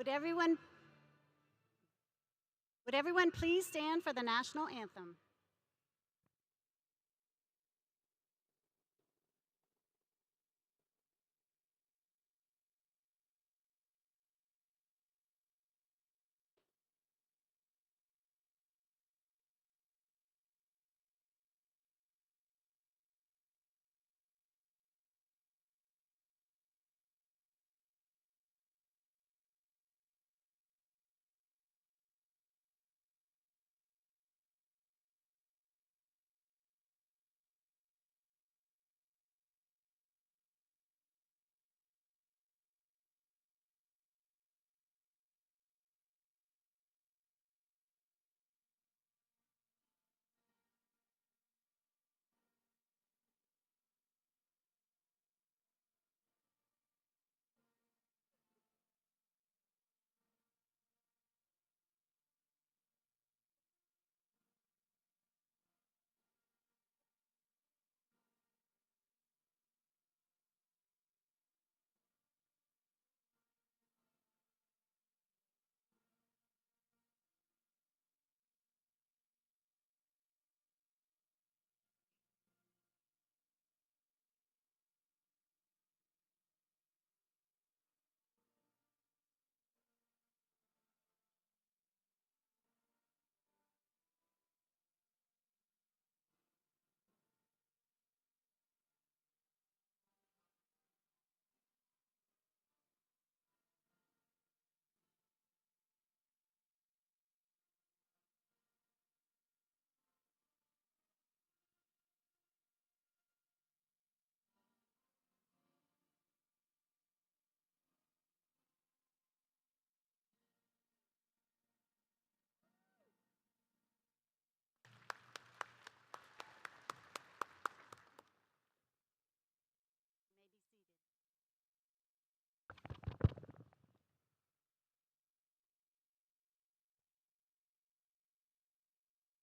Would everyone, would everyone please stand for the national anthem? You may be seated.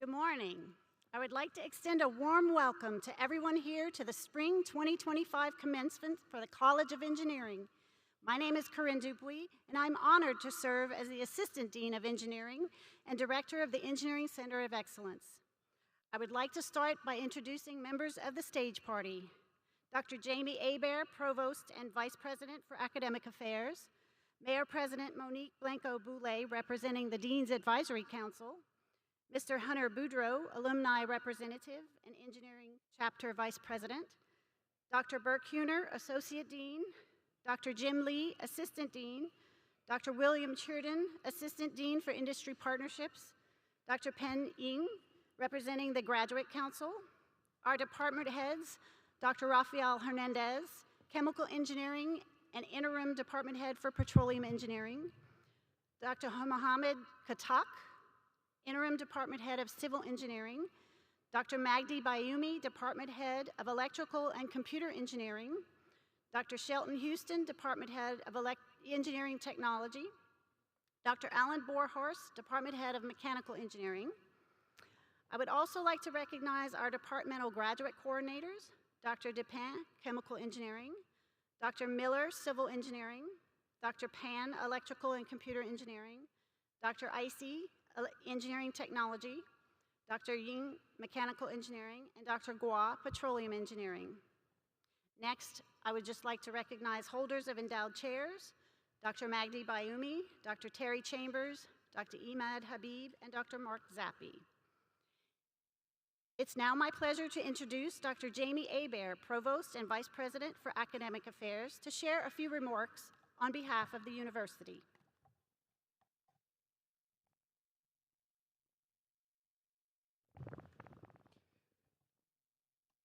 Good morning. I would like to extend a warm welcome to everyone here to the Spring 2025 Commencement for the College of Engineering. My name is Corinne Dupuy, and I'm honored to serve as the Assistant Dean of Engineering and Director of the Engineering Center of Excellence. I would like to start by introducing members of the stage party. Dr. Jamie Hebert, Provost and Vice President for Academic Affairs, Mayor President Monique Blanco-Boulay, representing the Dean's Advisory Council, Mr. Hunter Boudreau, Alumni Representative and Engineering Chapter Vice President, Dr. Burke Huner, Associate Dean, Dr. Jim Lee, Assistant Dean, Dr. William Churden, Assistant Dean for Industry Partnerships, Dr. Pen Ying, representing the Graduate Council, our department heads, Dr. Rafael Hernandez, Chemical Engineering and Interim Department Head for Petroleum Engineering, Dr. Mohammed Khatak, Interim Department Head of Civil Engineering, Dr. Magdi Bayumi, Department Head of Electrical and Computer Engineering, Dr. Shelton Houston, Department Head of Engineering Technology, Dr. Alan Borhorst, Department Head of Mechanical Engineering. I would also like to recognize our departmental graduate coordinators, Dr. Depin, Chemical Engineering, Dr. Miller, Civil Engineering, Dr. Pan, Electrical and Computer Engineering, Dr. Icy, Engineering Technology, Dr. Ying, Mechanical Engineering, and Dr. Gua, Petroleum Engineering. Next, I would just like to recognize holders of endowed chairs, Dr. Magdi Bayumi, Dr. Terry Chambers, Dr. Imad Habib, and Dr. Mark Zappi. It's now my pleasure to introduce Dr. Jamie Hebert, Provost and Vice President for Academic Affairs, to share a few remarks on behalf of the university.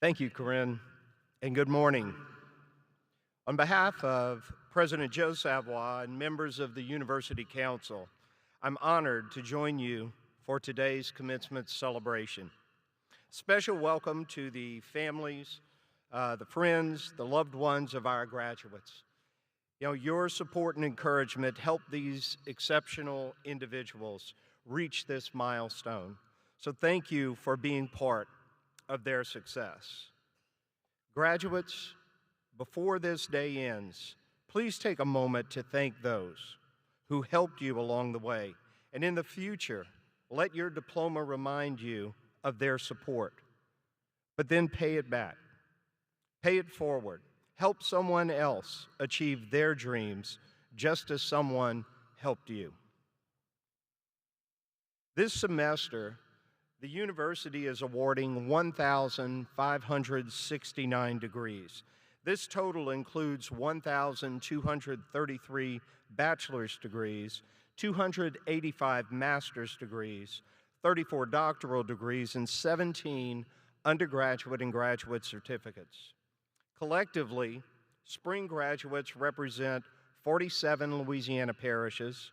Thank you, Corinne, and good morning. On behalf of President Joe Savoy and members of the University Council, I'm honored to join you for today's commencement celebration. Special welcome to the families, the friends, the loved ones of our graduates. Your support and encouragement helped these exceptional individuals reach this milestone. So thank you for being part of their success. Graduates, before this day ends, please take a moment to thank those who helped you along the way. And in the future, let your diploma remind you of their support. But then pay it back. Pay it forward. Help someone else achieve their dreams just as someone helped you. This semester, the university is awarding 1,569 degrees. This total includes 1,233 bachelor's degrees, 285 master's degrees, 34 doctoral degrees, and 17 undergraduate and graduate certificates. Collectively, spring graduates represent 47 Louisiana parishes,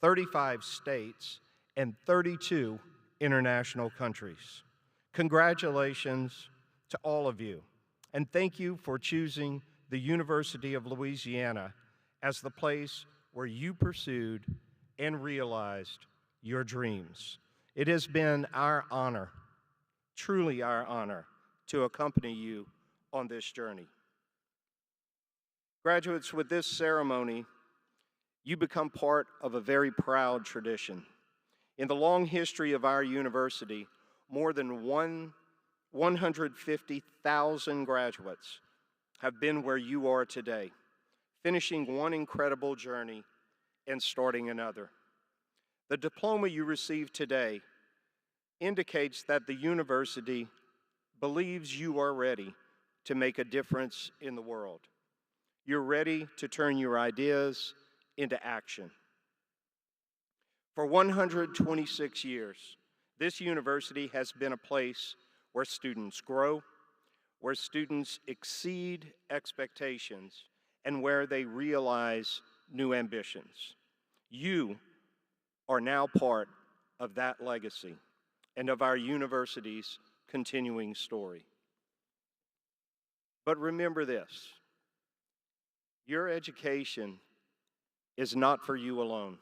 35 states, and 32 international countries. Congratulations to all of you, and thank you for choosing the University of Louisiana as the place where you pursued and realized your dreams. It has been our honor, truly our honor, to accompany you on this journey. Graduates, with this ceremony, you become part of a very proud tradition. In the long history of our university, more than 150,000 graduates have been where you are today, finishing one incredible journey and starting another. The diploma you receive today indicates that the university believes you are ready to make a difference in the world. You're ready to turn your ideas into action. For 126 years, this university has been a place where students grow, where students exceed expectations, and where they realize new ambitions. You are now part of that legacy and of our university's continuing story. But remember this, your education is not for you alone.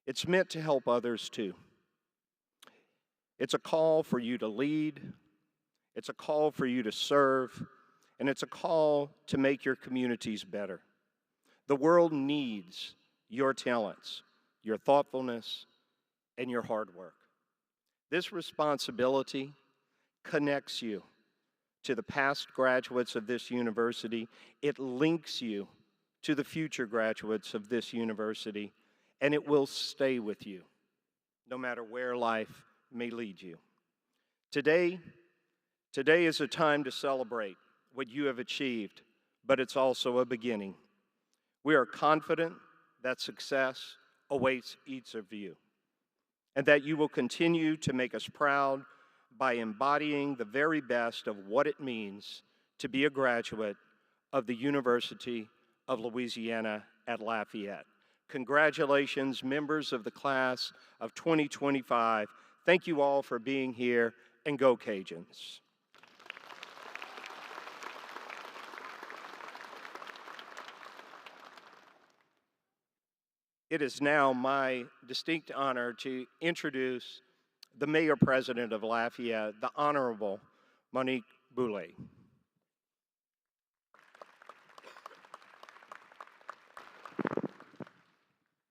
It's meant to help others too. It's a call for you to lead, it's a call for you to serve, and it's a call to make your communities better. The world needs your talents, your thoughtfulness, and your hard work. This responsibility connects you to the past graduates of this university. It links you to the future graduates of this university, and it will stay with you, no matter where life may lead you. Today is a time to celebrate what you have achieved, but it's also a beginning. We are confident that success awaits each of you, and that you will continue to make us proud by embodying the very best of what it means to be a graduate of the University of Louisiana at Lafayette. Congratulations, members of the class of 2025. Thank you all for being here, and go Cajuns. It is now my distinct honor to introduce the Mayor President of Lafayette, the Honorable Monique Boulay.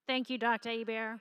Thank you, Dr. Hebert.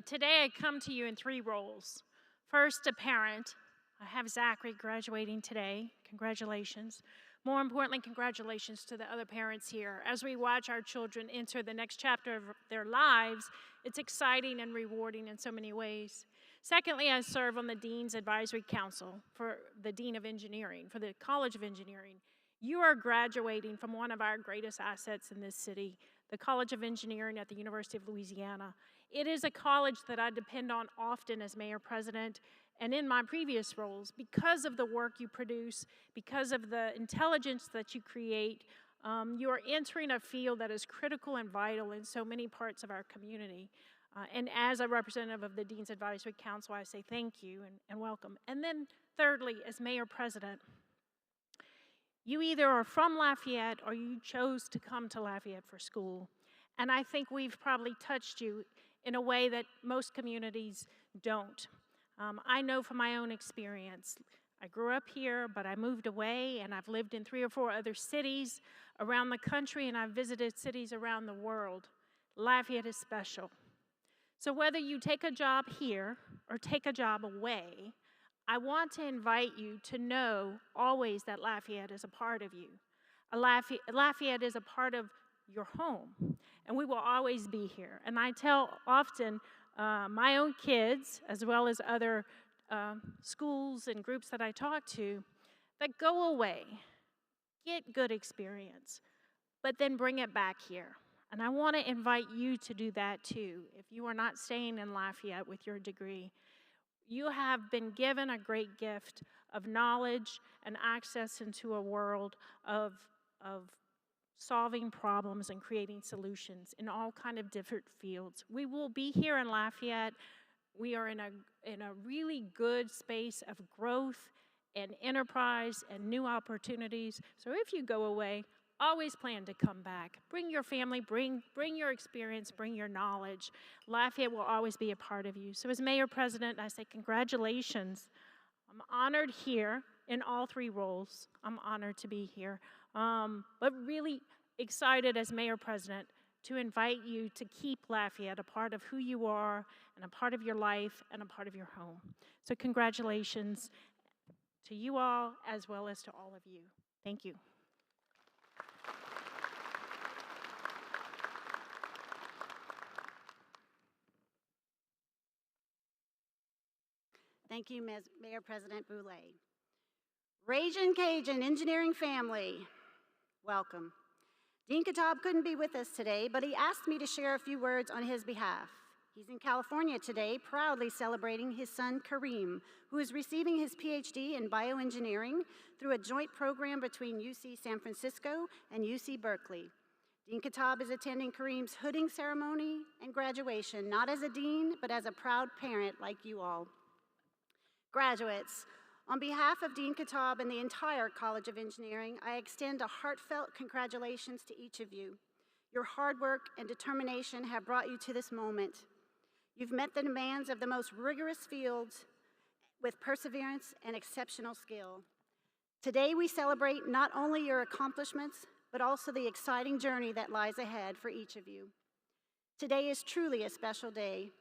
Today I come to you in three roles. First, a parent. I have Zachary graduating today. Congratulations. More importantly, congratulations to the other parents here. As we watch our children enter the next chapter of their lives, it's exciting and rewarding in so many ways. Secondly, I serve on the Dean's Advisory Council for the Dean of Engineering, for the College of Engineering. You are graduating from one of our greatest assets in this city, the College of Engineering at the University of Louisiana. It is a college that I depend on often as Mayor President and in my previous roles because of the work you produce, because of the intelligence that you create. You are entering a field that is critical and vital in so many parts of our community. And as a representative of the Dean's Advisory Council, I say thank you and welcome. And then thirdly, as Mayor President, you either are from Lafayette or you chose to come to Lafayette for school. And I think we've probably touched you in a way that most communities don't. I know from my own experience, I grew up here, but I moved away, and I've lived in 3 or 4 other cities around the country, and I've visited cities around the world. Lafayette is special. So whether you take a job here or take a job away, I want to invite you to know always that Lafayette is a part of you. Lafayette is a part of your home, and we will always be here. And I tell often my own kids, as well as other schools and groups that I talk to, that go away, get good experience, but then bring it back here. And I want to invite you to do that too. If you are not staying in Lafayette with your degree, you have been given a great gift of knowledge and access into a world of solving problems and creating solutions in all kind of different fields. We will be here in Lafayette. We are in a really good space of growth and enterprise and new opportunities. So if you go away, always plan to come back. Bring your family, bring your experience, bring your knowledge. Lafayette will always be a part of you. So as Mayor President, I say congratulations. I'm honored here in all three roles. I'm honored to be here. But really excited as Mayor President to invite you to keep Lafayette a part of who you are and a part of your life and a part of your home. So congratulations to you all as well as to all of you. Thank you. Thank you, Mayor President Boulay. Ragin' Cajun engineering family, welcome. Dean Kitab couldn't be with us today, but he asked me to share a few words on his behalf. He's in California today, proudly celebrating his son, Kareem, who is receiving his PhD in bioengineering through a joint program between UC San Francisco and UC Berkeley. Dean Kitab is attending Kareem's hooding ceremony and graduation, not as a dean, but as a proud parent like you all. Graduates, on behalf of Dean Kitab and the entire College of Engineering, I extend a heartfelt congratulations to each of you. Your hard work and determination have brought you to this moment. You've met the demands of the most rigorous fields with perseverance and exceptional skill. Today we celebrate not only your accomplishments, but also the exciting journey that lies ahead for each of you. Today is truly a special day.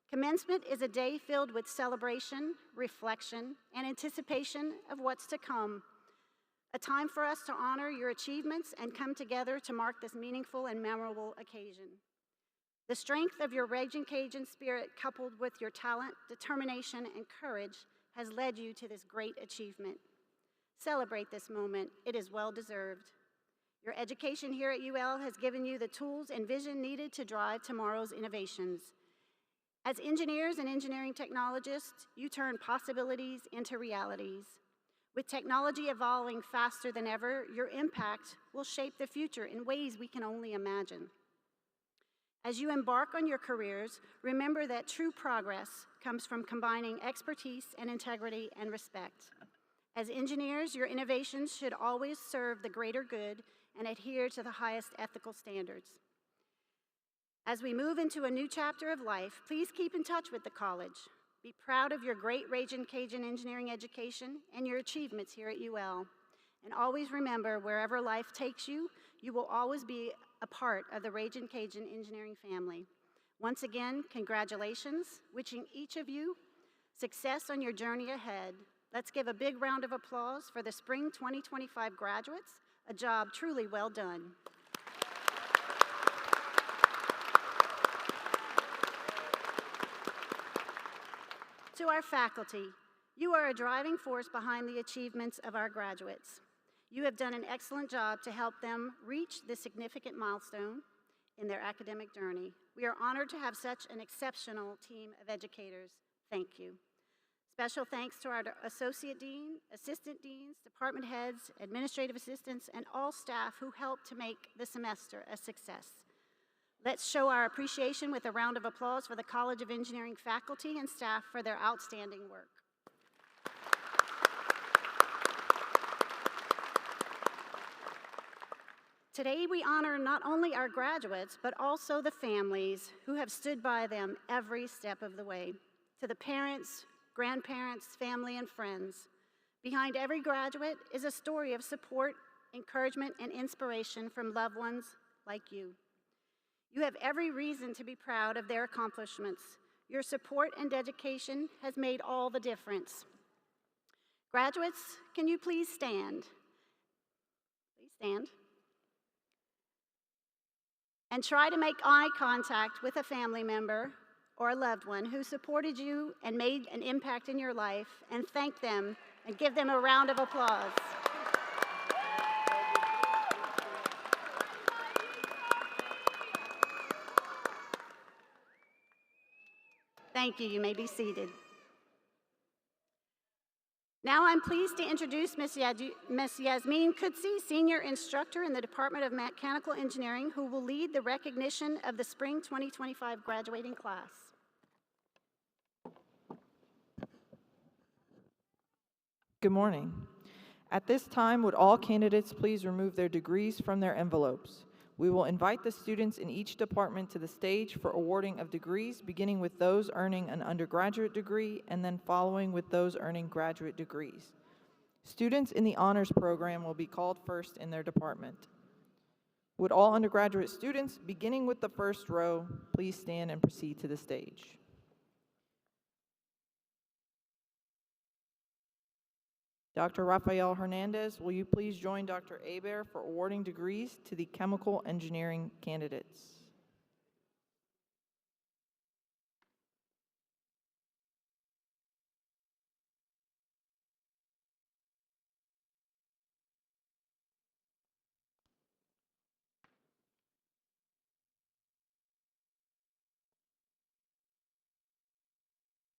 Commencement is a day filled with celebration, reflection, and anticipation of what's to come. A time for us to honor your achievements and come together to mark this meaningful and memorable occasion. The strength of your Ragin' Cajun spirit, coupled with your talent, determination, and courage, has led you to this great achievement. Celebrate this moment. It is well deserved. Your education here at UL has given you the tools and vision needed to drive tomorrow's innovations. As engineers and engineering technologists, you turn possibilities into realities. With technology evolving faster than ever, your impact will shape the future in ways we can only imagine. As you embark on your careers, remember that true progress comes from combining expertise and integrity and respect. As engineers, your innovations should always serve the greater good and adhere to the highest ethical standards. As we move into a new chapter of life, please keep in touch with the college. Be proud of your great Ragin' Cajun engineering education and your achievements here at UL. And always remember, wherever life takes you, you will always be a part of the Ragin' Cajun engineering family. Once again, congratulations, wishing each of you success on your journey ahead. Let's give a big round of applause for the Spring 2025 graduates, a job truly well done. To our faculty, you are a driving force behind the achievements of our graduates. You have done an excellent job to help them reach this significant milestone in their academic journey. We are honored to have such an exceptional team of educators. Thank you. Special thanks to our Associate Dean, Assistant Deans, Department Heads, Administrative Assistants, and all staff who helped to make the semester a success. Let's show our appreciation with a round of applause for the College of Engineering faculty and staff for their outstanding work. Today we honor not only our graduates, but also the families who have stood by them every step of the way. To the parents, grandparents, family, and friends, behind every graduate is a story of support, encouragement, and inspiration from loved ones like you. You have every reason to be proud of their accomplishments. Your support and dedication has made all the difference. Graduates, can you please stand? Please stand. And try to make eye contact with a family member or a loved one who supported you and made an impact in your life, and thank them and give them a round of applause. Thank you. You may be seated. Now I'm pleased to introduce Ms. Yasmin Kudsi, Senior Instructor in the Department of Mechanical Engineering, who will lead the recognition of the Spring 2025 graduating class. Good morning. At this time, would all candidates please remove their degrees from their envelopes? We will invite the students in each department to the stage for awarding of degrees, beginning with those earning an undergraduate degree and then following with those earning graduate degrees. Students in the honors program will be called first in their department. Would all undergraduate students, beginning with the first row, please stand and proceed to the stage. Dr. Rafael Hernandez, will you please join Dr. Hebert for awarding degrees to the chemical engineering candidates?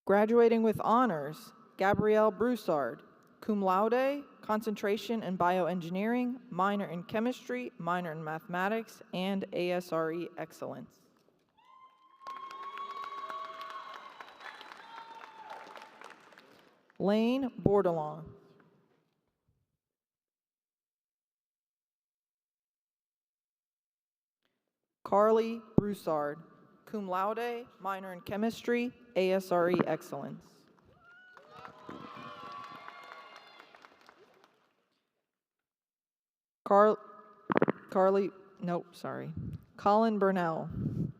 Graduating with honors, Gabrielle Broussard, cum laude, concentration in bioengineering, minor in chemistry, minor in mathematics, and ASRE excellence. Lane Bordelon. Carly Broussard, cum laude, minor in chemistry, ASRE excellence. Colin Burnell,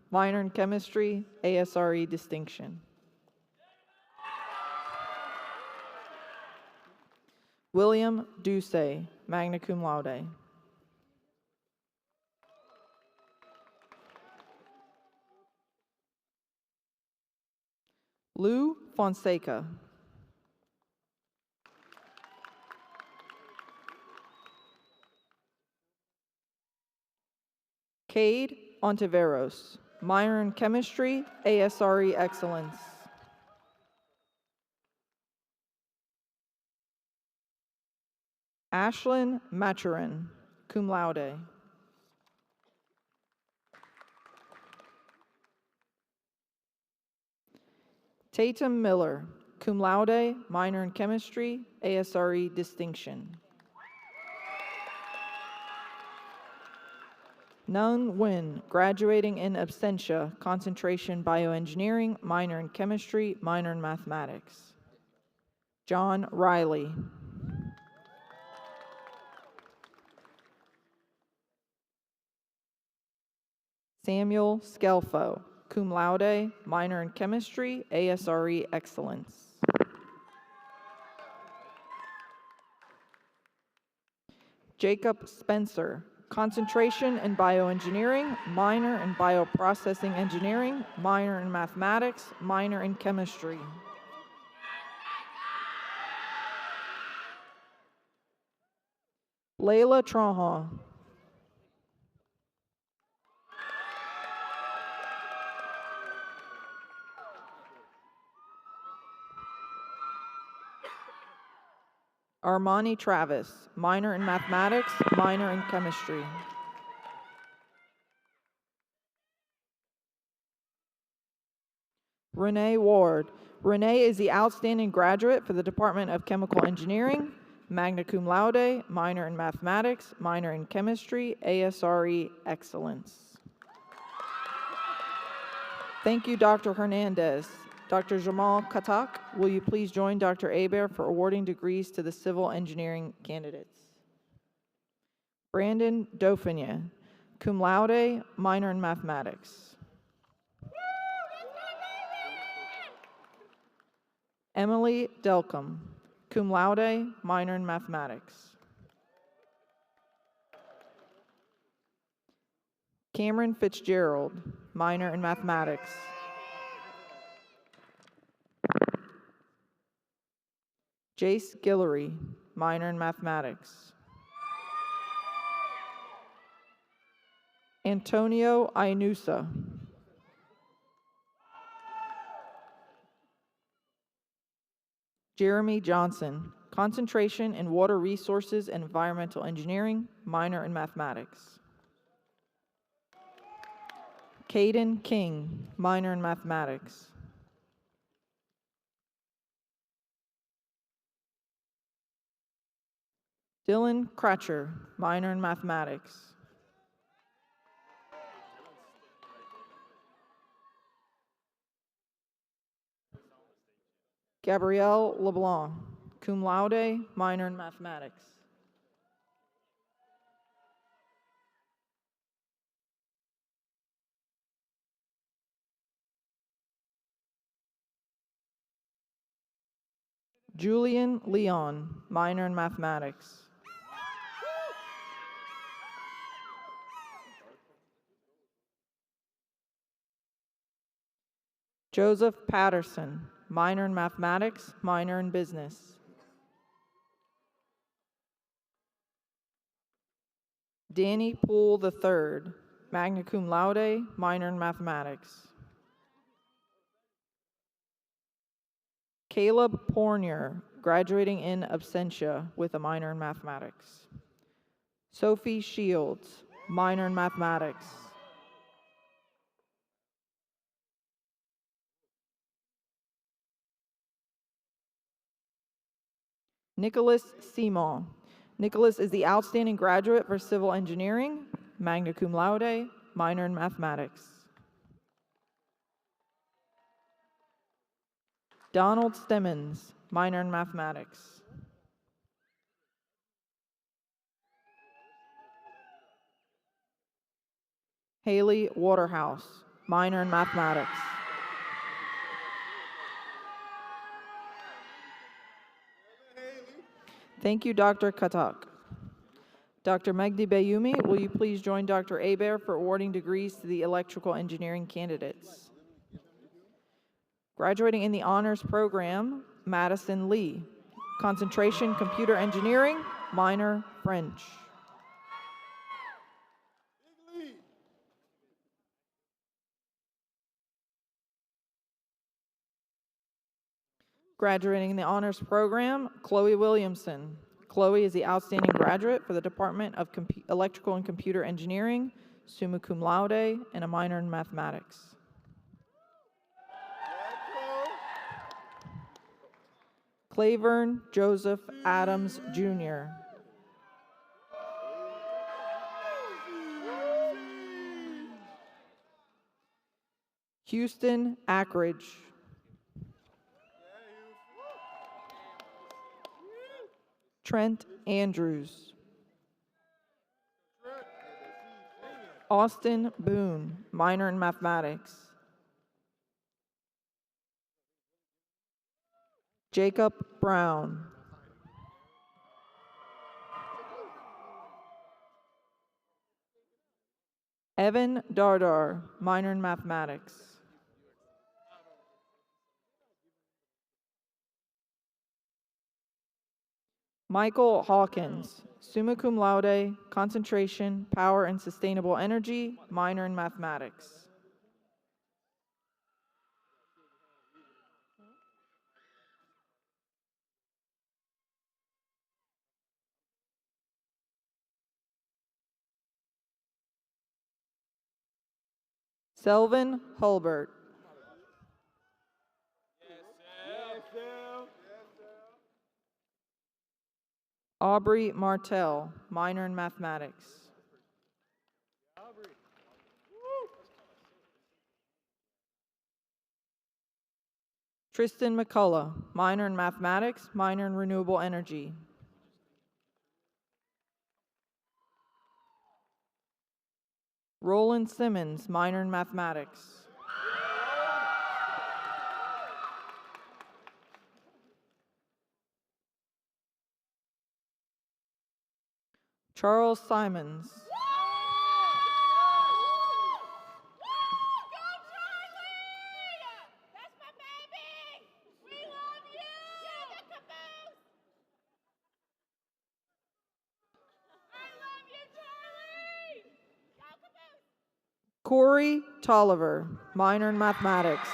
minor in chemistry, ASRE distinction. William Ducey, magna cum laude. Lou Fonseca. Cade Ontiveros, minor in chemistry, ASRE excellence. Ashlyn Maturin, cum laude. Tatum Miller, cum laude, minor in chemistry, ASRE distinction. Nung Nguyen, graduating in absentia, concentration bioengineering, minor in chemistry, minor in mathematics. John Riley. Samuel Skelfo, cum laude, minor in chemistry, ASRE excellence. Jacob Spencer, concentration in bioengineering, minor in bioprocessing engineering, minor in mathematics, minor in chemistry. Layla Trahan. Armani Travis, minor in mathematics, minor in chemistry. Renee Ward. Renee is the outstanding graduate for the Department of Chemical Engineering, magna cum laude, minor in mathematics, minor in chemistry, ASRE excellence. Thank you, Dr. Hernandez. Dr. Jamal Katak, will you please join Dr. Hebert for awarding degrees to the civil engineering candidates? Brandon Dauphiné, cum laude, minor in mathematics. Emily Delcom, cum laude, minor in mathematics. Cameron Fitzgerald, minor in mathematics. Jace Guillory, minor in mathematics. Antonio Ainusa. Jeremy Johnson, concentration in water resources and environmental engineering, minor in mathematics. Caden King, minor in mathematics. Dylan Cratcher, minor in mathematics. Gabrielle LeBlanc, cum laude, minor in mathematics. Julian Leon, minor in mathematics. Joseph Patterson, minor in mathematics, minor in business. Danny Poole III, magna cum laude, minor in mathematics. Caleb Pornier, graduating in absentia with a minor in mathematics. Sophie Shields, minor in mathematics. Nicholas Simon. Nicholas is the outstanding graduate for civil engineering, magna cum laude, minor in mathematics. Donald Stemmons, minor in mathematics. Haley Waterhouse, minor in mathematics. Thank you, Dr. Katak. Dr. Megdi Bayumi, will you please join Dr. Hebert for awarding degrees to the electrical engineering candidates? Graduating in the honors program, Madison Lee. Concentration, computer engineering, minor, French. Graduating in the honors program, Chloe Williamson. Chloe is the outstanding graduate for the Department of Electrical and Computer Engineering, summa cum laude, and a minor in mathematics. Clavern Joseph Adams, Jr. Houston Ackridge. Trent Andrews. Austin Boone, minor in mathematics. Jacob Brown. Evan Dardar, minor in mathematics. Michael Hawkins, summa cum laude, concentration, power and sustainable energy, minor in mathematics. Selvin Hulbert. Aubrey Martell, minor in mathematics. Tristan McCullough, minor in mathematics, minor in renewable energy. Roland Simmons, minor in mathematics. Charles Simons. Corey Tolliver, minor in mathematics.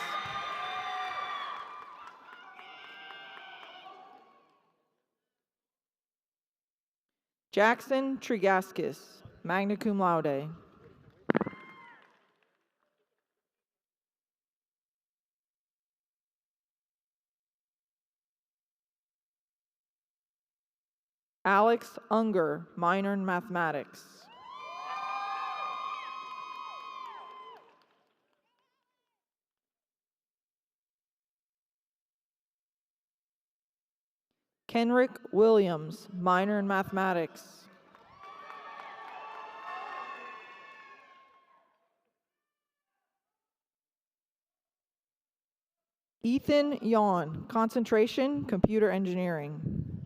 Jackson Trigaskis, magna cum laude. Alex Unger, minor in mathematics. Kenrick Williams, minor in mathematics. Ethan Yawn, concentration, computer engineering.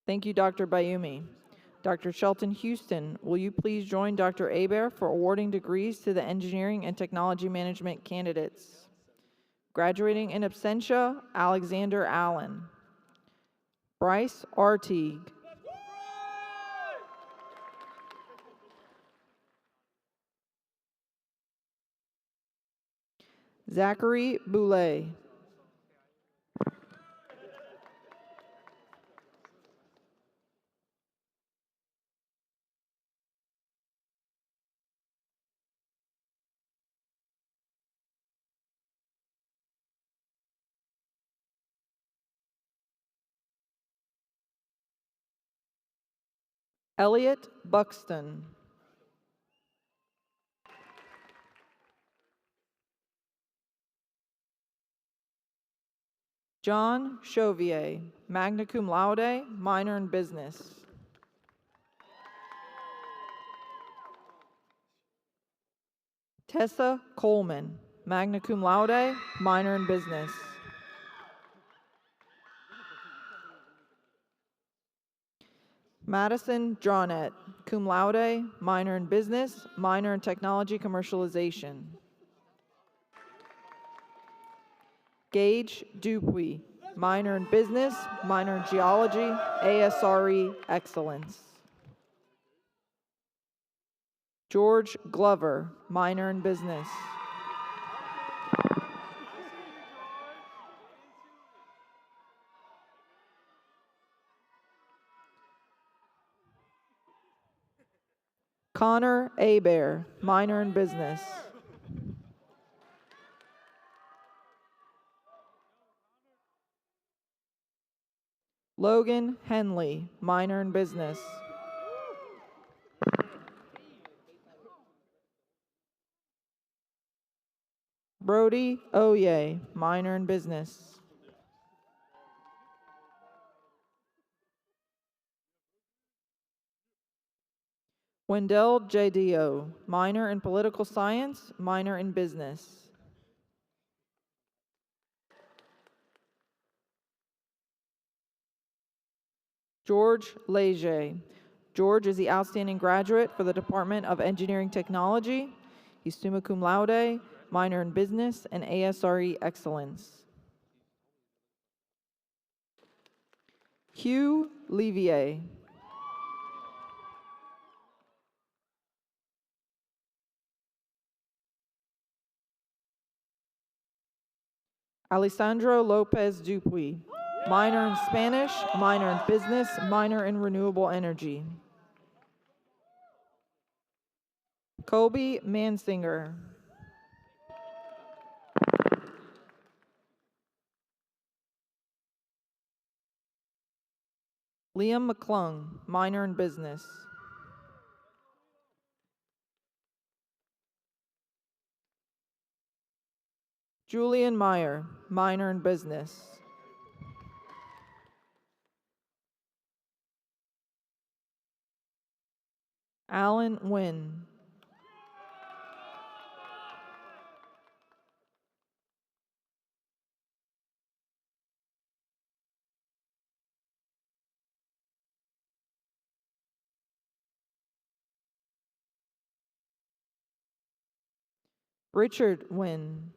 Thank you, Dr. Bayumi. Dr. Shelton Houston, will you please join Dr. Hebert for awarding degrees to the engineering and technology management candidates? Graduating in absentia, Alexander Allen. Bryce Artigue. Zachary Boulay. Elliot Buxton. John Chauvier, magna cum laude, minor in business. Tessa Coleman, magna cum laude, minor in business. Madison Dronett, cum laude, minor in business, minor in technology commercialization. Gage Dupuy, minor in business, minor in geology, ASRE excellence. George Glover, minor in business. Connor Hebert, minor in business. Logan Henley, minor in business. Brody Oye, minor in business. Wendell J. Dio, minor in political science, minor in business. George Leger. George is the outstanding graduate for the Department of Engineering Technology. He's summa cum laude, minor in business, and ASRE excellence. Hugh Levier. Alessandro Lopez Dupuy, minor in Spanish, minor in business, minor in renewable energy. Kobe Mansinger. Liam McClung, minor in business. Julian Meyer, minor in business. Alan Nguyen. Richard Nguyen.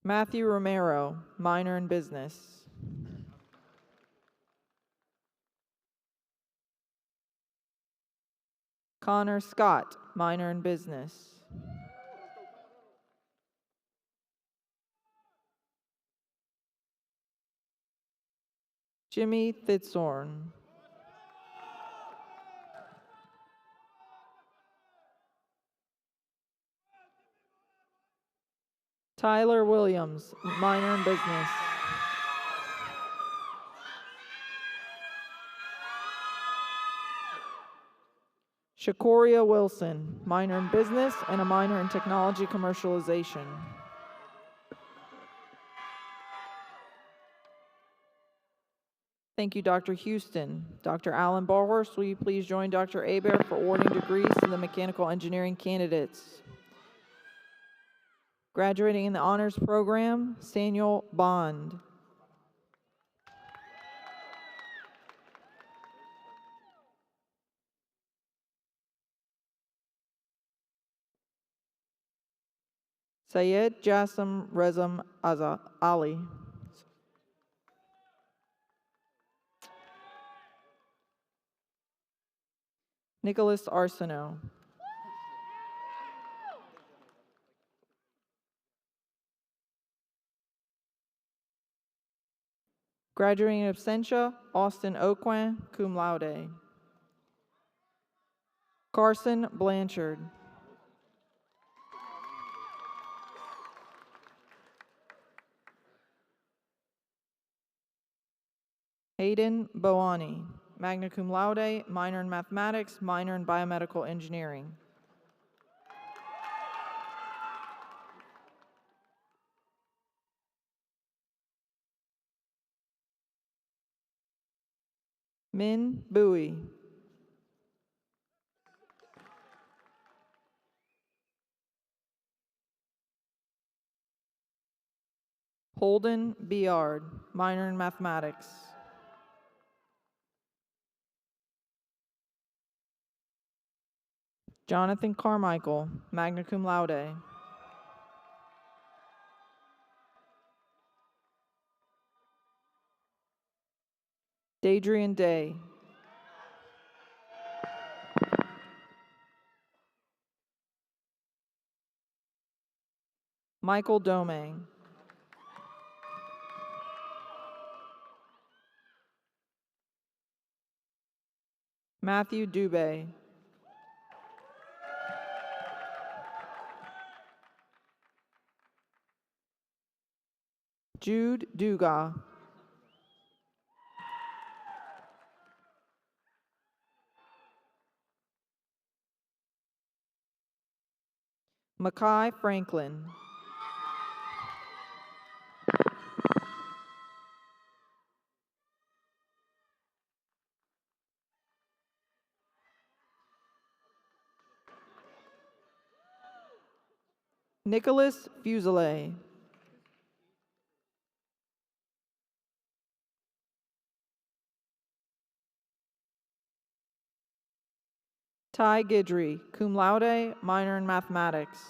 Matthew Romero, minor in business. Connor Scott, minor in business. Jimmy Thitzorn. Tyler Williams, minor in business. Shakoria Wilson, minor in business and a minor in technology commercialization. Thank you, Dr. Houston. Dr. Alan Barhorst, will you please join Dr. Hebert for awarding degrees to the mechanical engineering candidates? Graduating in the honors program, Samuel Bond. Syed Jassim Rezam Ali. Nicholas Arsenault. Graduating in absentia, Austin Oquin, cum laude. Carson Blanchard. Hayden Boani, magna cum laude, minor in mathematics, minor in biomedical engineering. Min Bowie. Holden Biard, minor in mathematics. Jonathan Carmichael, magna cum laude. Dadrian Day. Michael Domingue. Matthew Dubé. Jude Duga. Mackay Franklin. Nicholas Fuselier. Ty Guidry, cum laude, minor in mathematics.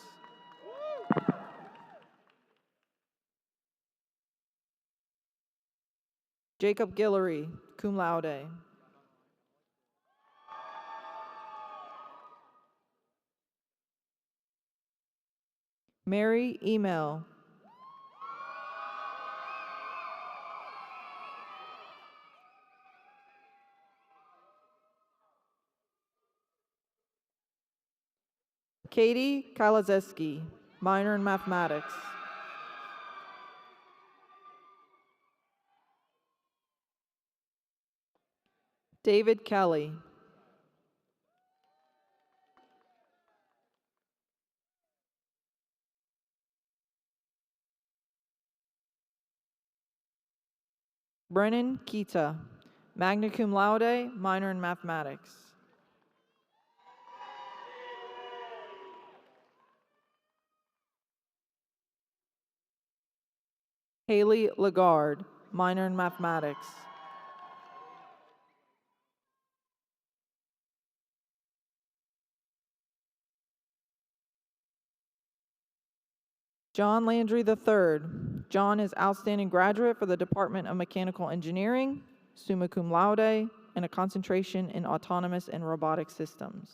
Jacob Guillory, cum laude. Mary Email. Katie Kalazeski, minor in mathematics. David Kelly. Brennan Kita, magna cum laude, minor in mathematics. Haley Lagarde, minor in mathematics. John Landry III. John is outstanding graduate for the Department of Mechanical Engineering, summa cum laude, and a concentration in autonomous and robotic systems.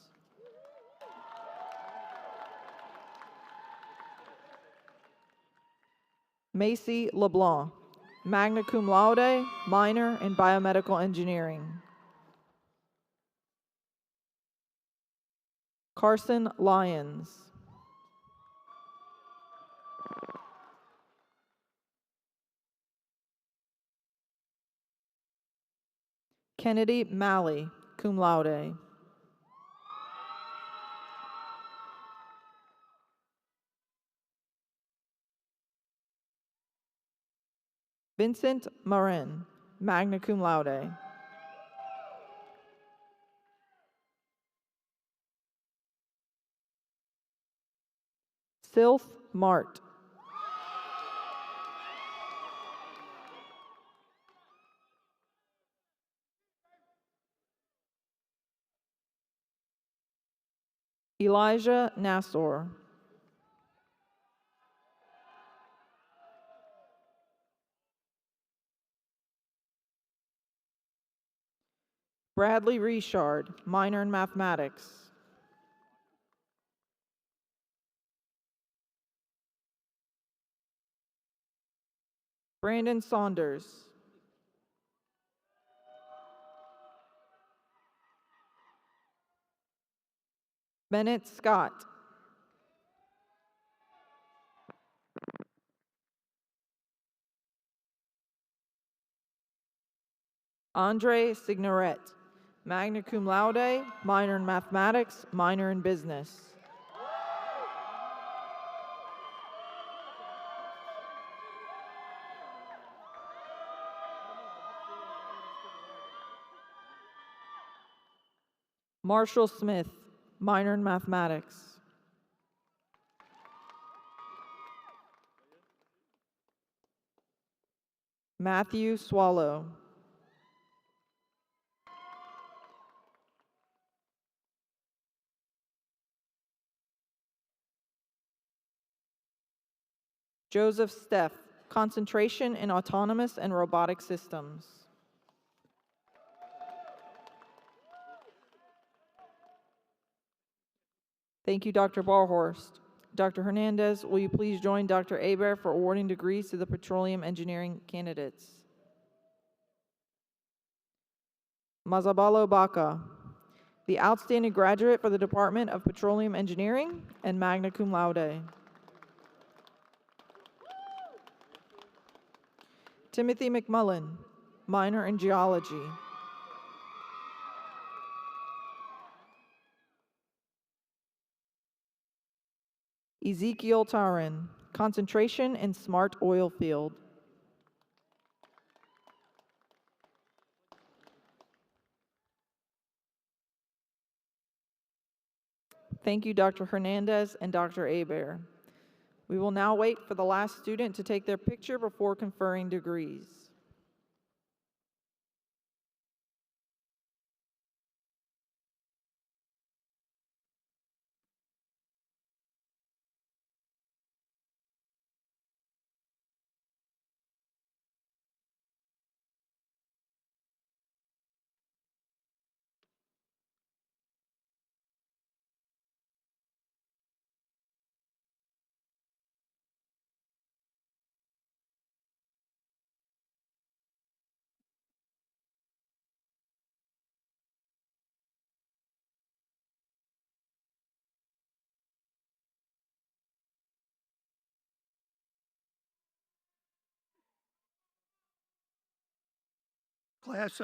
Macy LeBlanc, magna cum laude, minor in biomedical engineering. Carson Lyons. Kennedy Malley, cum laude. Vincent Marin, magna cum laude. Sylph Mart. Elijah Nassor. Bradley Richard, minor in mathematics. Brandon Saunders. Bennett Scott. Andre Signoret, magna cum laude, minor in mathematics, minor in business. Marshall Smith, minor in mathematics. Matthew Swallow. Joseph Steff, concentration in autonomous and robotic systems. Thank you, Dr. Barhorst. Dr. Hernandez, will you please join Dr. Hebert for awarding degrees to the petroleum engineering candidates? Mazabalo Baca, the outstanding graduate for the Department of Petroleum Engineering and magna cum laude. Timothy McMullen, minor in geology. Ezekiel Taran, concentration in smart oil field. Thank you, Dr. Hernandez and Dr. Hebert. We will now wait for the last student to take their picture before conferring degrees. Class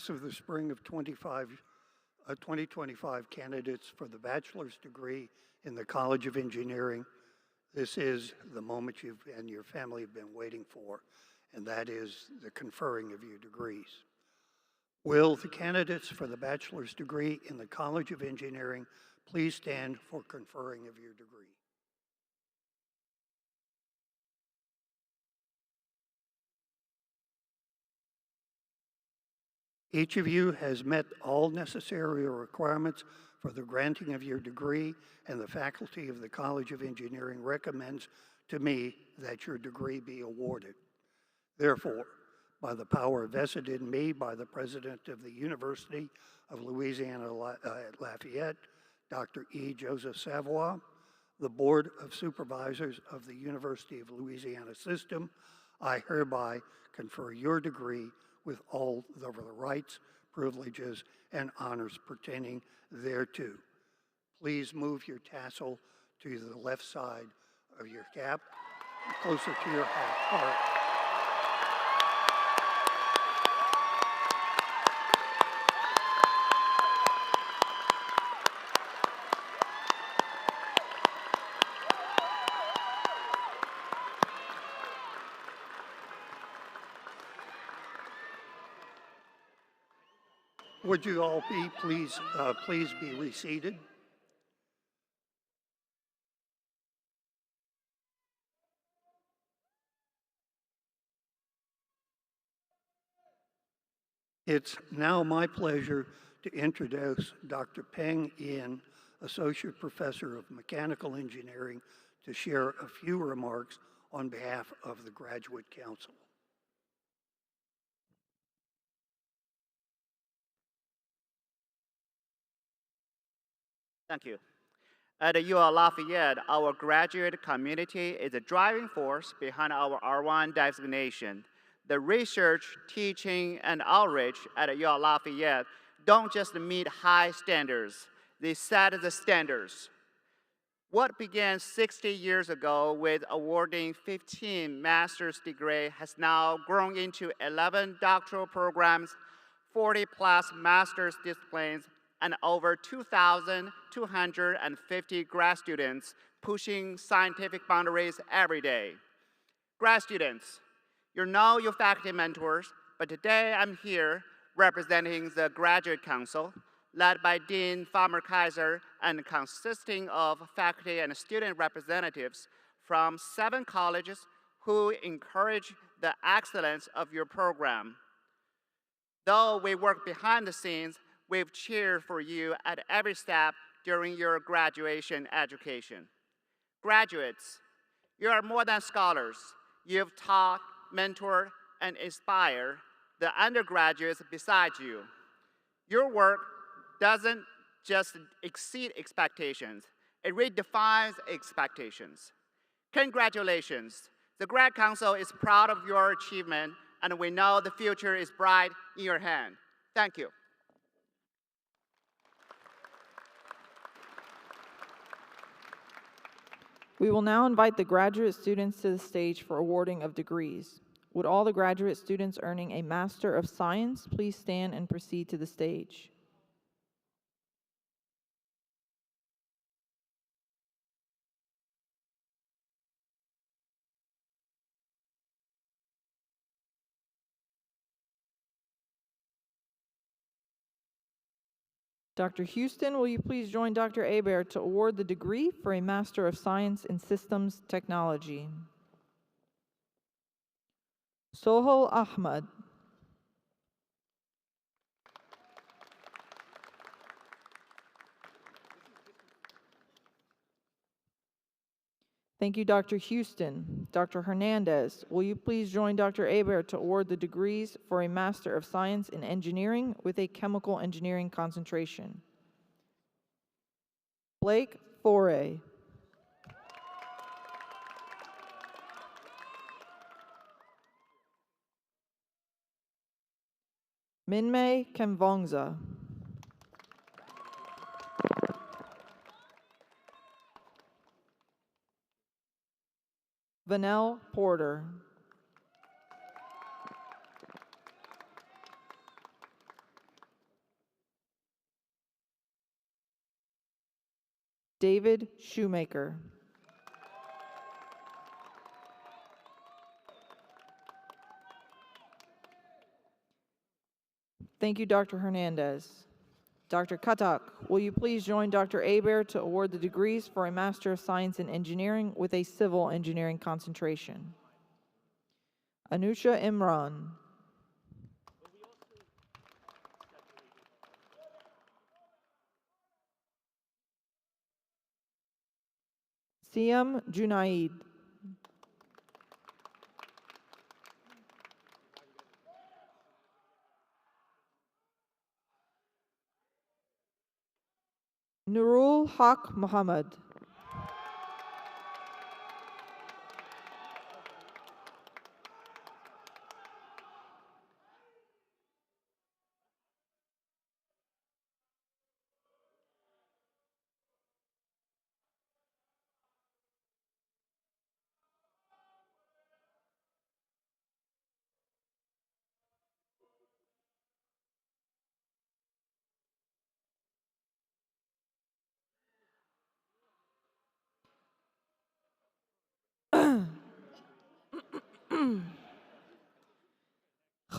of the spring of 2025 candidates for the bachelor's degree in the College of Engineering. This is the moment you and your family have been waiting for. and that is the conferring of your degrees. Will the candidates for the bachelor's degree in the College of Engineering please stand for conferring of your degree? Each of you has met all necessary requirements for the granting of your degree, and the faculty of the College of Engineering recommends to me that your degree be awarded. Therefore, by the power vested in me by the President of the University of Louisiana at Lafayette, Dr. E. Joseph Savoy, the Board of Supervisors of the University of Louisiana System, I hereby confer your degree with all the rights, privileges, and honors pertaining thereto. Please move your tassel to the left side of your cap, closer to your heart. Would you all please be reseated? It's now my pleasure to introduce Dr. Peng Yin, Associate Professor of Mechanical Engineering, to share a few remarks on behalf of the Graduate Council. Thank you. At UL Lafayette, our graduate community is a driving force behind our R1 designation. The research, teaching, and outreach at UL Lafayette don't just meet high standards, they set the standards. What began 60 years ago with awarding 15 master's degrees has now grown into 11 doctoral programs, 40+ master's disciplines, and over 2,250 grad students pushing scientific boundaries every day. Grad students, you know your faculty mentors, but today I'm here representing the Graduate Council, led by Dean Farmer-Kaiser and consisting of faculty and student representatives from 7 colleges who encourage the excellence of your program. Though we work behind the scenes, we've cheered for you at every step during your graduation education. Graduates, you are more than scholars. You've taught, mentored, and inspired the undergraduates beside you. Your work doesn't just exceed expectations, it redefines expectations. Congratulations. The Grad Council is proud of your achievement, and we know the future is bright in your hand. Thank you. We will now invite the graduate students to the stage for awarding of degrees. Would all the graduate students earning a Master of Science please stand and proceed to the stage? Dr. Houston, will you please join Dr. Hebert to award the degree for a Master of Science in Systems Technology? Sohel Ahmad. Thank you, Dr. Houston. Dr. Hernandez, will you please join Dr. Hebert to award the degrees for a Master of Science in Engineering with a Chemical Engineering concentration? Blake Foray. Minmay Kemvongza. Vanell Porter. David Shoemaker. Thank you, Dr. Hernandez. Dr. Katak, will you please join Dr. Aber to award the degrees for a Master of Science in Engineering with a Civil Engineering concentration? Anusha Imran. Siam Junaid. Nurul Haq Muhammad.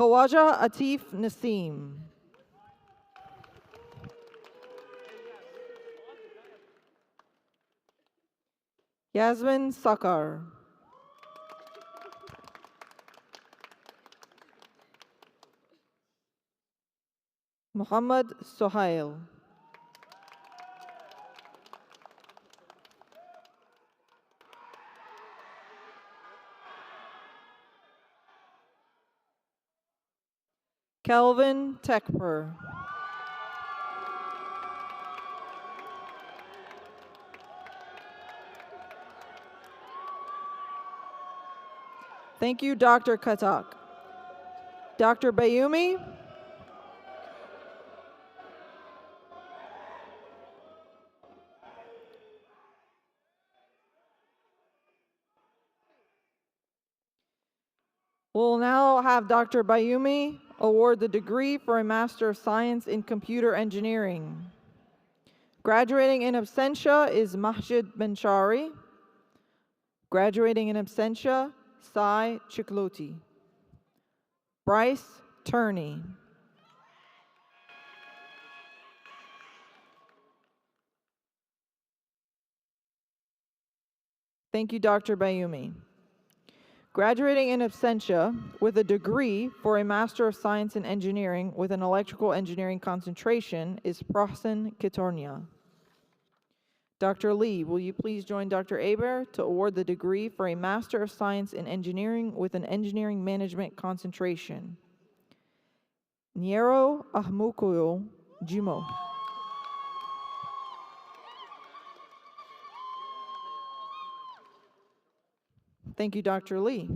Khawaja Atif Nasim. Yasmin Sakar. Muhammad Sohail. Kelvin Tekper. Thank you, Dr. Katak. Dr. Bayumi. We'll now have Dr. Bayumi award the degree for a Master of Science in Computer Engineering. Graduating in absentia is Mahjid Benshari. Graduating in absentia, Sai Chikloti. Bryce Turney. Thank you, Dr. Bayumi. Graduating in absentia with a degree for a Master of Science in Engineering with an electrical engineering concentration is Prasen Kitornia. Dr. Lee, will you please join Dr. Aber to award the degree for a Master of Science in Engineering with an engineering management concentration? Niero Ahmukuyo Jimo. Thank you, Dr. Lee.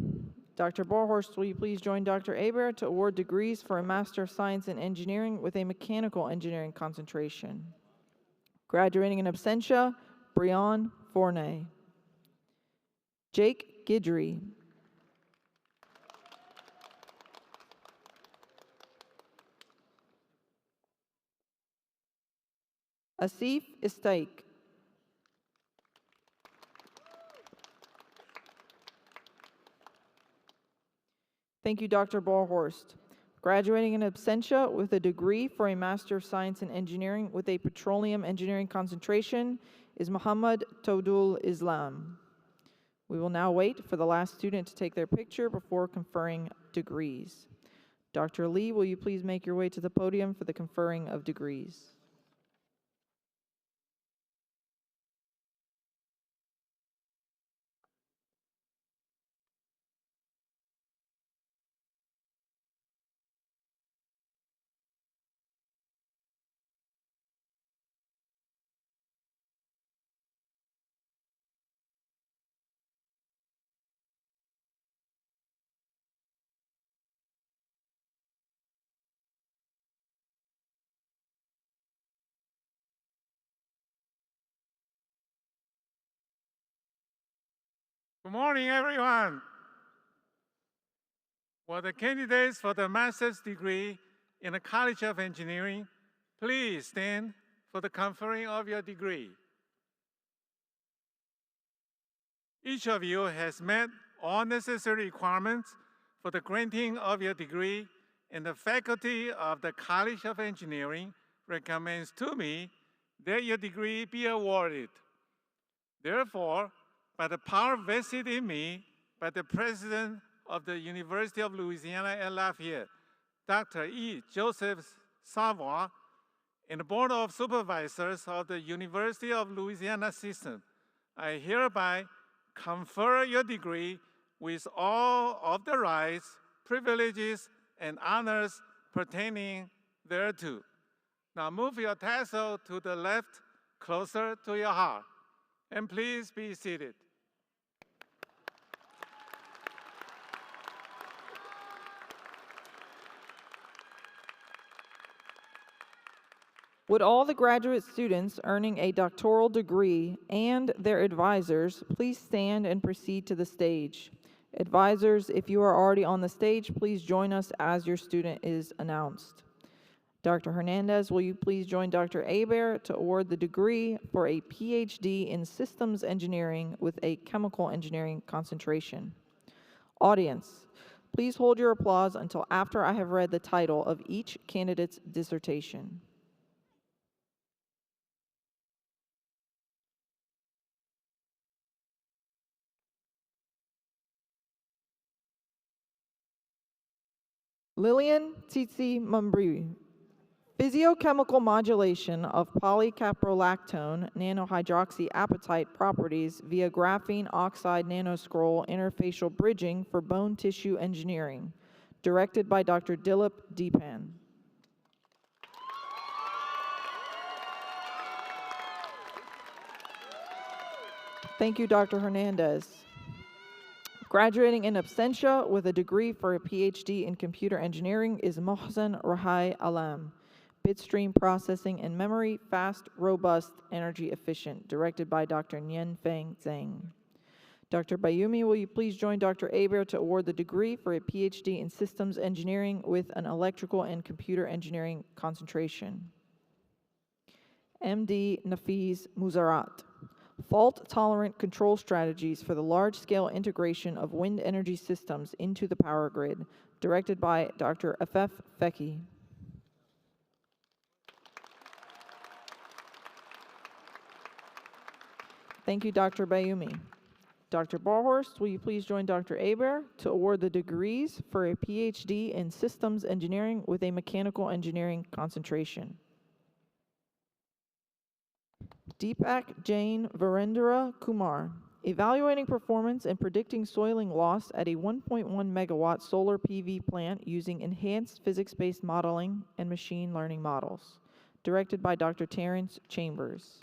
Dr. Borhorst, will you please join Dr. Aber to award degrees for a Master of Science in Engineering with a mechanical engineering concentration? Graduating in absentia, Brian Fournay. Jake Gidry. Asif Istaik. Thank you, Dr. Borhorst. Graduating in absentia with a degree for a Master of Science in Engineering with a petroleum engineering concentration is Muhammad Todul Islam. We will now wait for the last student to take their picture before conferring degrees. Dr. Lee, will you please make your way to the podium for the conferring of degrees? Good morning, everyone. For the candidates for the master's degree in the College of Engineering, please stand for the conferring of your degree. Each of you has met all necessary requirements for the granting of your degree and the faculty of the College of Engineering recommends to me that your degree be awarded. Therefore, by the power vested in me by the President of the University of Louisiana at Lafayette, Dr. E. Joseph Savoy, and the Board of Supervisors of the University of Louisiana System, I hereby confer your degree with all of the rights, privileges, and honors pertaining thereto. Now move your tassel to the left, closer to your heart, and please be seated. Would all the graduate students earning a doctoral degree and their advisors please stand and proceed to the stage? Advisors, if you are already on the stage, please join us as your student is announced. Dr. Hernandez, will you please join Dr. Hebert to award the degree for a PhD in Systems Engineering with a Chemical Engineering concentration? Audience, please hold your applause until after I have read the title of each candidate's dissertation. Lillian Tsitsi Mumbri, physiochemical modulation of polycaprolactone nanohydroxyapatite properties via graphene oxide nanoscroll interfacial bridging for bone tissue engineering, directed by Dr. Dilip Deepan. Thank you, Dr. Hernandez. Graduating in absentia with a degree for a PhD in computer engineering is Mohsen Rahai Alam, bitstream processing and memory, fast, robust, energy efficient, directed by Dr. Nguyen Feng Zhang. Dr. Bayumi, will you please join Dr. Hebert to award the degree for a PhD in systems engineering with an electrical and computer engineering concentration? MD Nafiz Muzarat, fault-tolerant control strategies for the large-scale integration of wind energy systems into the power grid, directed by Dr. Afef Feki. Thank you, Dr. Bayumi. Dr. Barhorst, will you please join Dr. Hebert to award the degrees for a PhD in systems engineering with a mechanical engineering concentration? Deepak Jain Virendra Kumar, evaluating performance and predicting soiling loss at a 1.1 megawatt solar PV plant using enhanced physics-based modeling and machine learning models, directed by Dr. Terrence Chambers.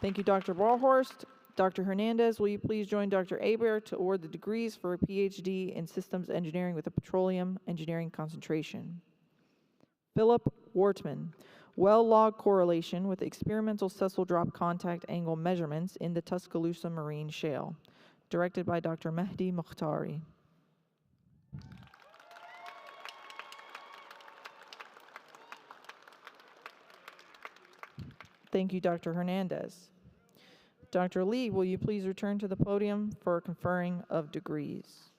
Thank you, Dr. Barhorst. Dr. Hernandez, will you please join Dr. Hebert to award the degrees for a PhD in systems engineering with a petroleum engineering concentration? Philip Wortman, well log correlation with experimental Cecil drop contact angle measurements in the Tuscaloosa Marine Shale, directed by Dr. Mehdi Mokhtari. Thank you, Dr. Hernandez. Dr. Lee, will you please return to the podium for conferring of degrees?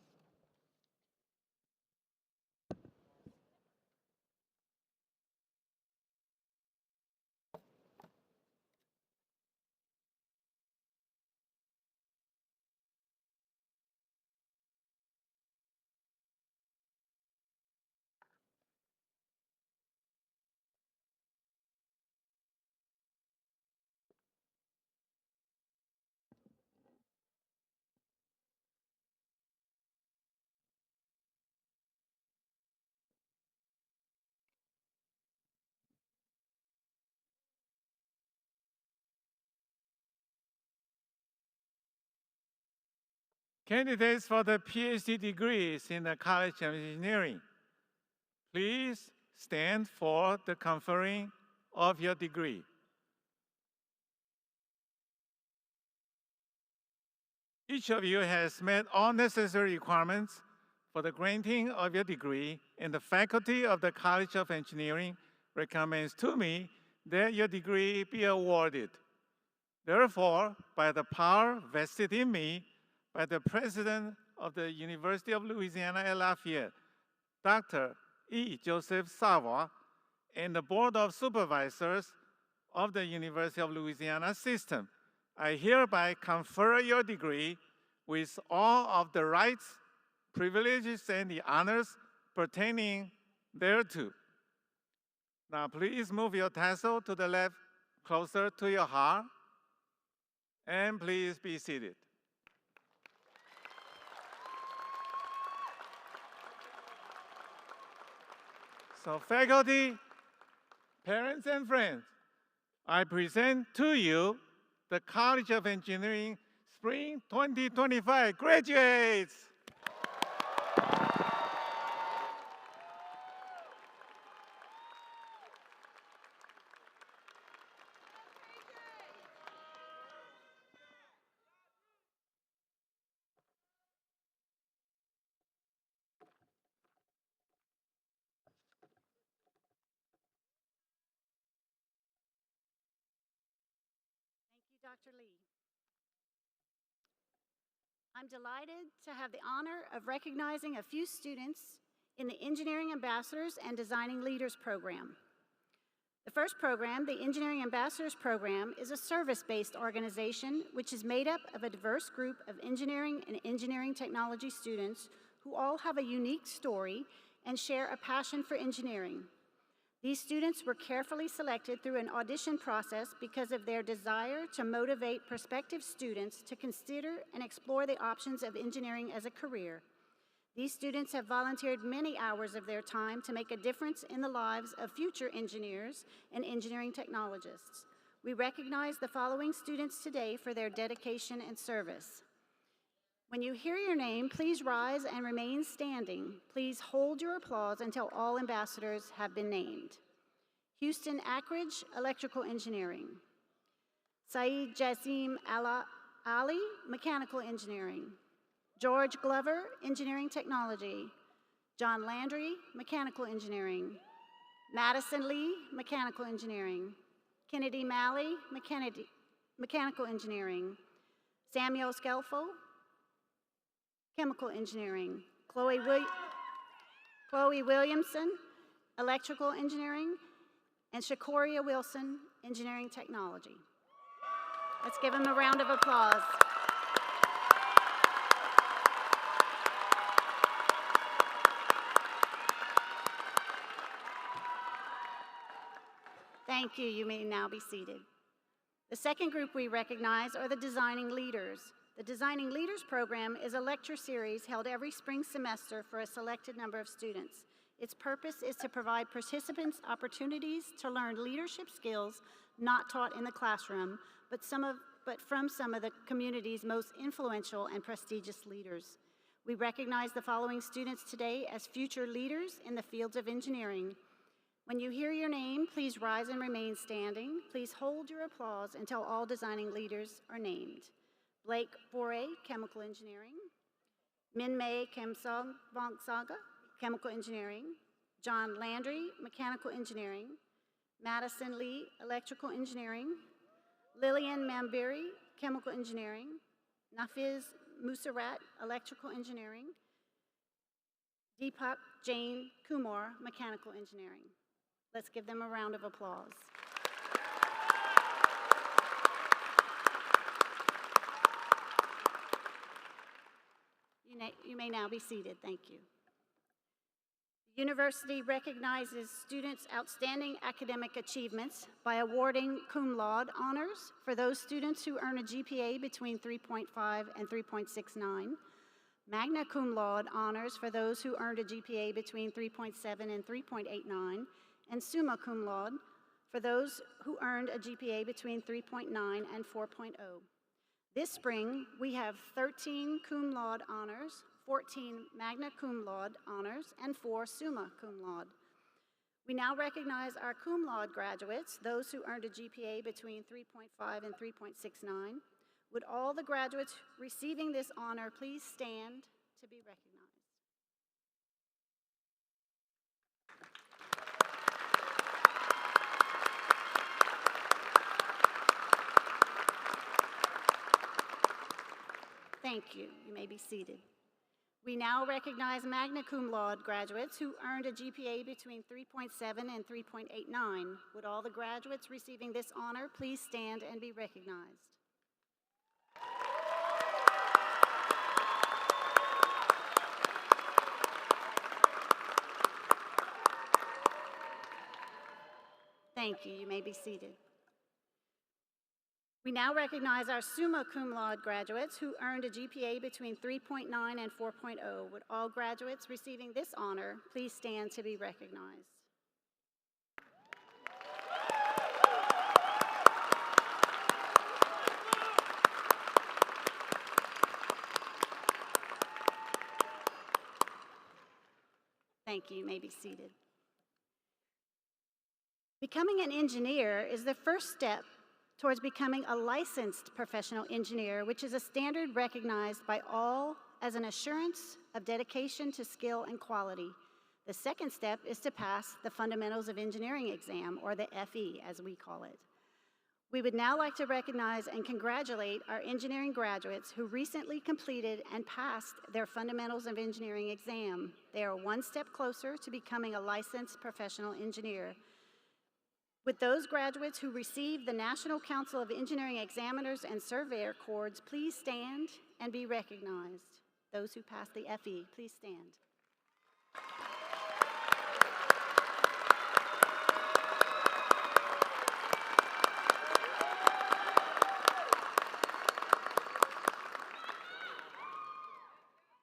Candidates for the PhD degrees in the College of Engineering, please stand for the conferring of your degree. Each of you has met all necessary requirements for the granting of your degree, and the faculty of the College of Engineering recommends to me that your degree be awarded. Therefore, by the power vested in me by the President of the University of Louisiana at Lafayette, Dr. E. Joseph Savoy, and the Board of Supervisors of the University of Louisiana system, I hereby confer your degree with all of the rights, privileges, and the honors pertaining thereto. Now please move your tassel to the left closer to your heart, and please be seated. So faculty, parents, and friends, I present to you the College of Engineering Spring 2025 graduates. Dr. Lee. I'm delighted to have the honor of recognizing a few students in the Engineering Ambassadors and Designing Leaders program. The first program, the Engineering Ambassadors program, is a service-based organization which is made up of a diverse group of engineering and engineering technology students who all have a unique story and share a passion for engineering. These students were carefully selected through an audition process because of their desire to motivate prospective students to consider and explore the options of engineering as a career. These students have volunteered many hours of their time to make a difference in the lives of future engineers and engineering technologists. We recognize the following students today for their dedication and service. When you hear your name, please rise and remain standing. Please hold your applause until all ambassadors have been named. Houston Ackridge, Electrical Engineering. Saeed Jazim Ali, Mechanical Engineering. George Glover, Engineering Technology. John Landry, Mechanical Engineering. Madison Lee, Mechanical Engineering. Kennedy Malley, Mechanical Engineering. Samuel Skelfo, Chemical Engineering. Chloe Williamson, Electrical Engineering, and Shakoria Wilson, Engineering Technology. Let's give them a round of applause. Thank you. You may now be seated. The second group we recognize are the Designing Leaders. The Designing Leaders program is a lecture series held every spring semester for a selected number of students. Its purpose is to provide participants opportunities to learn leadership skills not taught in the classroom, but from some of the community's most influential and prestigious leaders. We recognize the following students today as future leaders in the fields of engineering. When you hear your name, please rise and remain standing. Please hold your applause until all designing leaders are named. Blake Bore, Chemical Engineering. Min-Mei Kemsong-Vongsaga, Chemical Engineering. John Landry, Mechanical Engineering. Madison Lee, Electrical Engineering. Lillian Mambiri, Chemical Engineering. Nafiz Musarat, Electrical Engineering. Deepak Jain Kumar, Mechanical Engineering. Let's give them a round of applause. You may now be seated. Thank you. The university recognizes students' outstanding academic achievements by awarding cum laude honors for those students who earn a GPA between 3.5 and 3.69, magna cum laude honors for those who earned a GPA between 3.7 and 3.89, and summa cum laude for those who earned a GPA between 3.9 and 4.0. This spring, we have 13 cum laude honors, 14 magna cum laude honors, and 4 summa cum laude. We now recognize our cum laude graduates, those who earned a GPA between 3.5 and 3.69. Would all the graduates receiving this honor please stand to be recognized? Thank you. You may be seated. We now recognize magna cum laude graduates who earned a GPA between 3.7 and 3.89. Would all the graduates receiving this honor please stand and be recognized? Thank you. You may be seated. We now recognize our summa cum laude graduates who earned a GPA between 3.9 and 4.0. Would all graduates receiving this honor please stand to be recognized? Thank you. You may be seated. Becoming an engineer is the first step towards becoming a licensed professional engineer, which is a standard recognized by all as an assurance of dedication to skill and quality. The second step is to pass the Fundamentals of Engineering exam, or the FE as we call it. We would now like to recognize and congratulate our engineering graduates who recently completed and passed their Fundamentals of Engineering exam. They are one step closer to becoming a licensed professional engineer. Would those graduates who received the National Council of Engineering Examiners and Surveyor Cords please stand and be recognized? Those who passed the FE, please stand.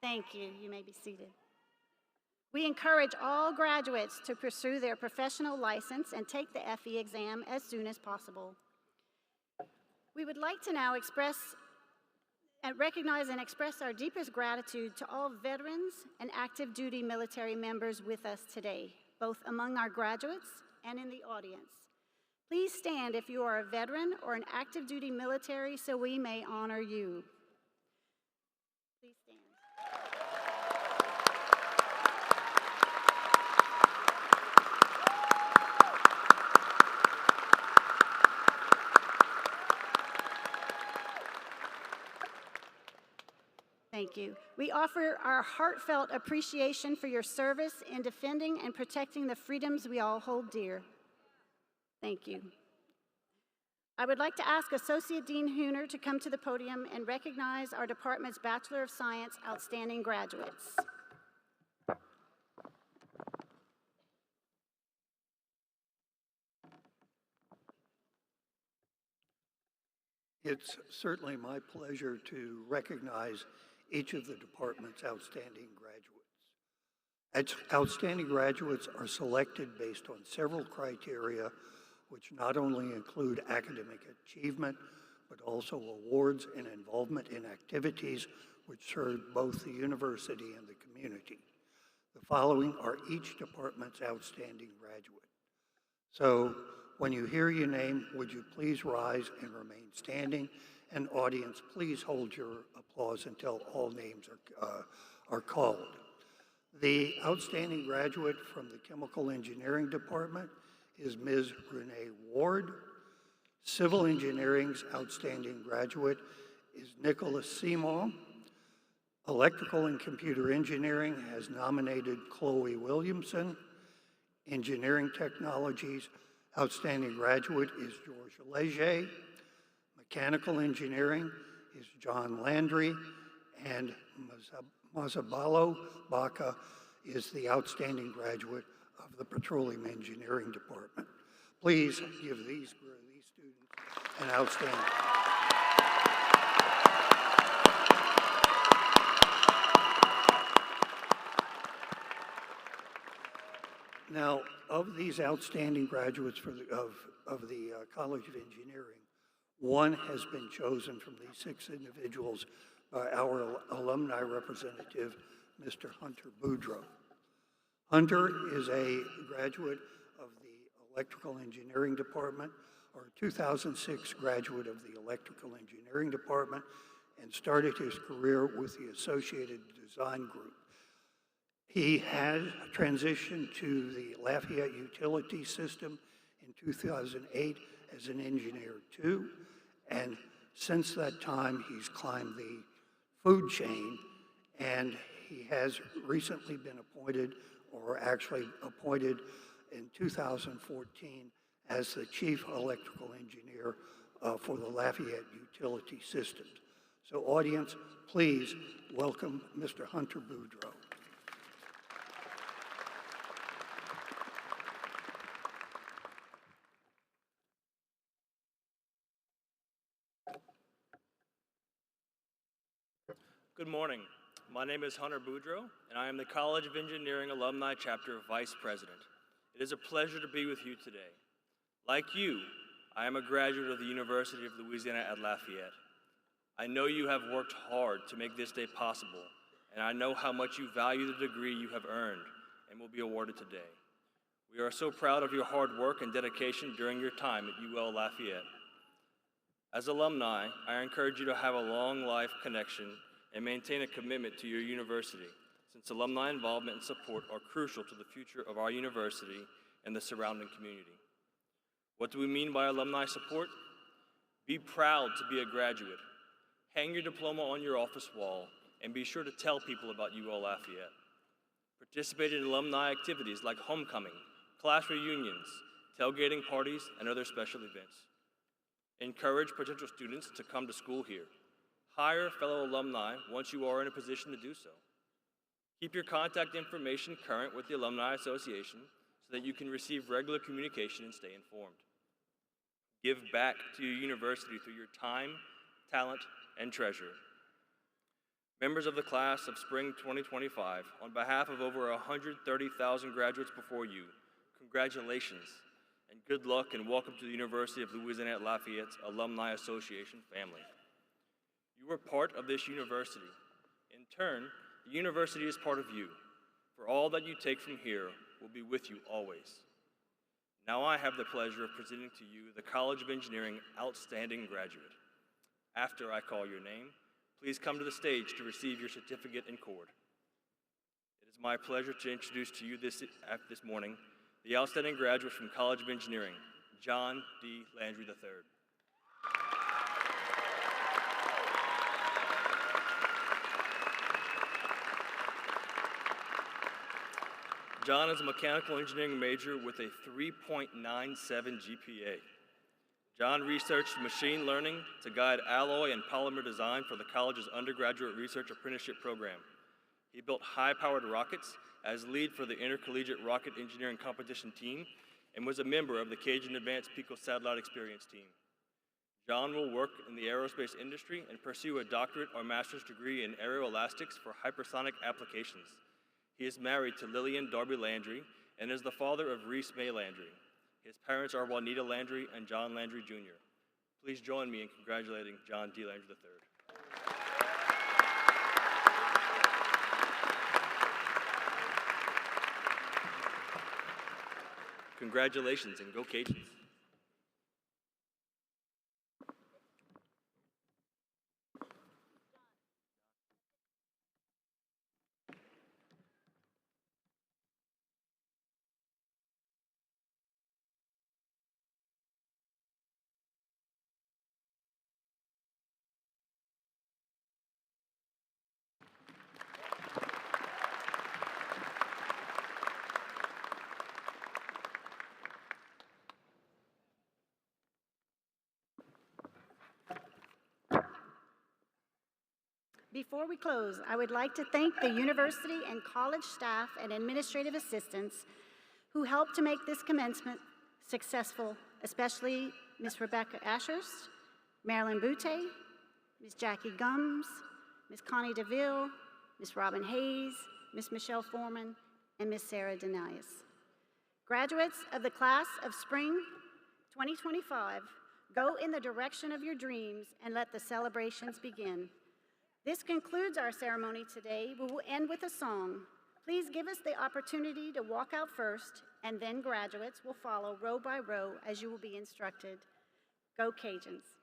Thank you. You may be seated. We encourage all graduates to pursue their professional license and take the FE exam as soon as possible. We would like to now recognize and express our deepest gratitude to all veterans and active duty military members with us today, both among our graduates and in the audience. Please stand if you are a veteran or an active duty military so we may honor you. Please stand. Thank you. We offer our heartfelt appreciation for your service in defending and protecting the freedoms we all hold dear. Thank you. I would like to ask Associate Dean Hooner to come to the podium and recognize our department's Bachelor of Science outstanding graduates. It's certainly my pleasure to recognize each of the department's outstanding graduates. Outstanding graduates are selected based on several criteria, which not only include academic achievement, but also awards and involvement in activities which serve both the university and the community. The following are each department's outstanding graduate. So when you hear your name, would you please rise and remain standing? And audience, please hold your applause until all names are called. The outstanding graduate from the Chemical Engineering Department is Ms. Renee Ward. Civil Engineering's outstanding graduate is Nicholas Seymour. Electrical and Computer Engineering has nominated Chloe Williamson. Engineering Technologies outstanding graduate is George Leger. Mechanical Engineering is John Landry, and Mazabalo Baca is the outstanding graduate of the Petroleum Engineering Department. Please give these students an outstanding. Now, of these outstanding graduates of the College of Engineering, one has been chosen from these 6 individuals by our alumni representative, Mr. Hunter Boudreau. Hunter is a graduate of the Electrical Engineering Department, or a 2006 graduate of the Electrical Engineering Department, and started his career with the Associated Design Group. He has transitioned to the Lafayette utility system in 2008 as an engineer too, and since that time he's climbed the food chain, and he has recently been appointed, or actually appointed in 2014, as the Chief Electrical Engineer for the Lafayette Utility Systems. So audience, please welcome Mr. Hunter Boudreau. Good morning. My name is Hunter Boudreau, and I am the College of Engineering Alumni Chapter Vice President. It is a pleasure to be with you today. Like you, I am a graduate of the University of Louisiana at Lafayette. I know you have worked hard to make this day possible, and I know how much you value the degree you have earned and will be awarded today. We are so proud of your hard work and dedication during your time at UL Lafayette. As alumni, I encourage you to have a long life connection and maintain a commitment to your university, since alumni involvement and support are crucial to the future of our university and the surrounding community. What do we mean by alumni support? Be proud to be a graduate. Hang your diploma on your office wall, and be sure to tell people about UL Lafayette. Participate in alumni activities like homecoming, class reunions, tailgating parties, and other special events. Encourage potential students to come to school here. Hire fellow alumni once you are in a position to do so. Keep your contact information current with the Alumni Association so that you can receive regular communication and stay informed. Give back to your university through your time, talent, and treasure. Members of the class of Spring 2025, on behalf of over 130,000 graduates before you, congratulations and good luck and welcome to the University of Louisiana at Lafayette's Alumni Association family. You are part of this university. In turn, the university is part of you, for all that you take from here will be with you always. Now I have the pleasure of presenting to you the College of Engineering Outstanding Graduate. After I call your name, please come to the stage to receive your certificate and cord. It is my pleasure to introduce to you this morning the outstanding graduate from College of Engineering, John D. Landry III. John is a mechanical engineering major with a 3.97 GPA. John researched machine learning to guide alloy and polymer design for the college's undergraduate research apprenticeship program. He built high-powered rockets as lead for the Intercollegiate Rocket Engineering Competition team and was a member of the Cajun Advanced Pico Satellite Experience team. John will work in the aerospace industry and pursue a doctorate or master's degree in aeroelastics for hypersonic applications. He is married to Lillian Darby Landry and is the father of Reese May Landry. His parents are Juanita Landry and John Landry Jr. Please join me in congratulating John D. Landry III. Congratulations and go Cajuns. Before we close, I would like to thank the university and college staff and administrative assistants who helped to make this commencement successful, especially Ms. Rebecca Ashurst, Marilyn Butte, Ms. Jackie Gums, Ms. Connie DeVille, Ms. Robin Hayes, Ms. Michelle Foreman, and Ms. Sarah Denias. Graduates of the class of Spring 2025, go in the direction of your dreams and let the celebrations begin. This concludes our ceremony today. We will end with a song. Please give us the opportunity to walk out first, and then graduates will follow row by row as you will be instructed. Go Cajuns.